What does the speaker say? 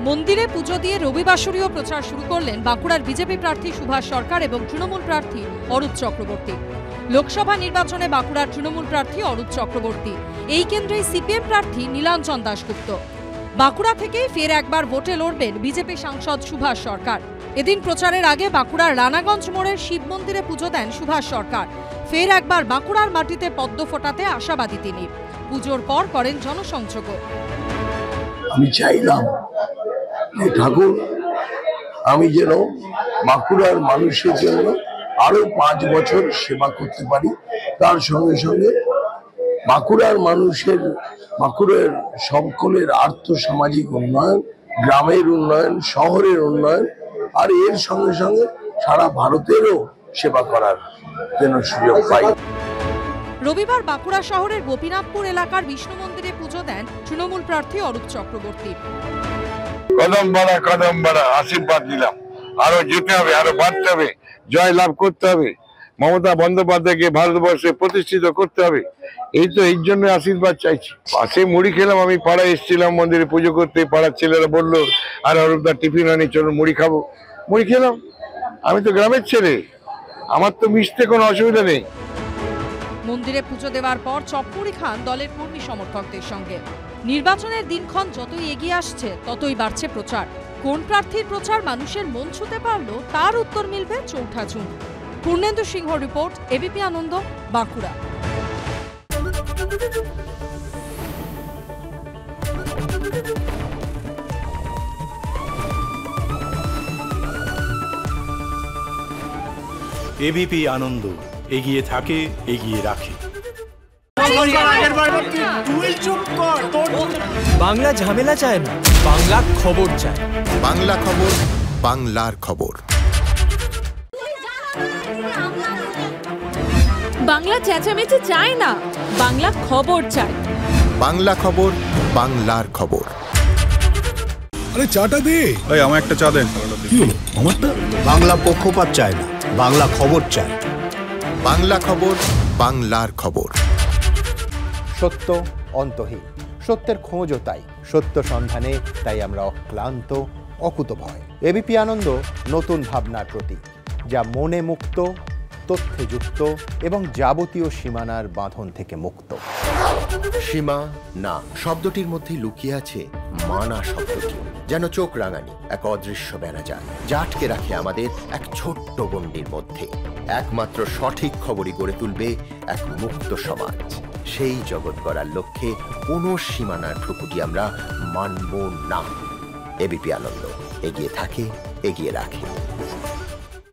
মন্দিরে পুজো দিয়ে রবিবাসরীয় প্রচার শুরু করলেন বাঁকুড়ার বিজেপি প্রার্থী সুভাষ সরকার এবং তৃণমূল প্রার্থী অরূপ চক্রবর্তী। লোকসভা নির্বাচনে বাঁকুড়ার তৃণমূল প্রার্থী অরূপ চক্রবর্তী, এই কেন্দ্রে সিপিএম প্রার্থী নীলাঞ্জন দাশগুপ্ত। বাঁকুড়া থেকেই ফের একবার ভোটে লড়বেন বিজেপি সাংসদ সুভাষ সরকার। এদিন প্রচারের আগে বাঁকুড়ার রানাগঞ্জ মোড়ের শিব মন্দিরে পুজো দেন সুভাষ সরকার। ফের একবার বাঁকুড়ার মাটিতে পদ্ম ফোটাতে আশাবাদী তিনি। পুজোর পর করেন জনসংযোগ। আমি চাইলাম ঠাকুর আমি যেন বাঁকুড়ার মানুষের জন্য আরো 5 বছর সেবা করতে পারি, তার সঙ্গে সঙ্গে বাঁকুড়ার সকলের আর্থসামাজিক উন্নয়ন, গ্রামের উন্নয়ন, শহরের উন্নয়ন, আর এর সঙ্গে সঙ্গে সারা ভারতেরও সেবা করার জন্য সুযোগ পাই। রবিবার বাঁকুড়া শহরের গোপীনাথপুর এলাকার বিষ্ণু মন্দিরে পুজো দেন তৃণমূল প্রার্থী অরূপ চক্রবর্তী। কদম বাড়া আশীর্বাদ দিলাম, আরো যেতে হবে, আরো বাড়তে হবে, জয় লাভ করতে হবে, মমতা বন্দ্যোপাধ্যায়কে ভারতবর্ষে প্রতিষ্ঠিত করতে হবে। এই তো এই জন্য আশীর্বাদ চাইছি। পাশে মুড়ি খেলাম, আমি পাড়ায় এসেছিলাম মন্দিরে পুজো করতে, পাড়ার ছেলেরা বললো আর অরূপদার টিফিন আনি, চলুন মুড়ি খাবো। মুড়ি খেলাম, আমি তো গ্রামের ছেলে, আমার তো মিশতে কোনো অসুবিধা নেই। মন্দিরে পুজো দেওয়ার পর চপমুড়ি খান দলের কর্মী সমর্থকদের সঙ্গে। নির্বাচনের দিনক্ষণ যতই এগিয়ে আসছে ততই বাড়ছে প্রচার। কোন প্রার্থীর প্রচার মানুষের মন ছুঁতে পারল তার উত্তর মিলবে 4ঠা জুন। পূর্ণেন্দু সিংহ রিপোর্ট, এবিপি আনন্দ, বাঁকুড়া। এবিপি আনন্দ, এগিয়ে থাকে, এগিয়ে রাখে। বাংলা ঝামেলা চায় না, বাংলা খবর চায়। বাংলা খবর, বাংলার খবর। বাংলা চেঁচামেচি চায় না, বাংলা খবর চায়। বাংলা খবর, বাংলার খবর। আরে চাটা দে। এই আমার একটা চা দেন। কি হলো আমারটা? বাংলা পক্ষপাত চায় না, বাংলা খবর চায়। বাংলা খবর, বাংলার খবর। সত্য অন্তহীন, সত্যের খোঁজও তাই, সত্য সন্ধানে তাই আমরা অক্লান্ত, অকুতভয়। এবিপি আনন্দ নতুন ভাবনার প্রতীক, যা মনে মুক্ত, তথ্যে যুক্ত এবং যাবতীয় সীমানার বাঁধন থেকে মুক্ত। সীমা না শব্দটির মধ্যেই লুকিয়ে আছে মানা শব্দটি, যেন চোখ রাঙানি এক অদৃশ্য বেড়াজাল, যা আটকে রাখে আমাদের এক ছোট্ট গণ্ডির মধ্যে। একমাত্র সঠিক খবরই গড়ে তুলবে এক মুক্ত সমাজ। সেই জগৎ গড়ার লক্ষ্যে কোনো সীমানার ঠুকুটি আমরা মানব না। এবিপি আনন্দ, এগিয়ে থাকে, এগিয়ে রাখে।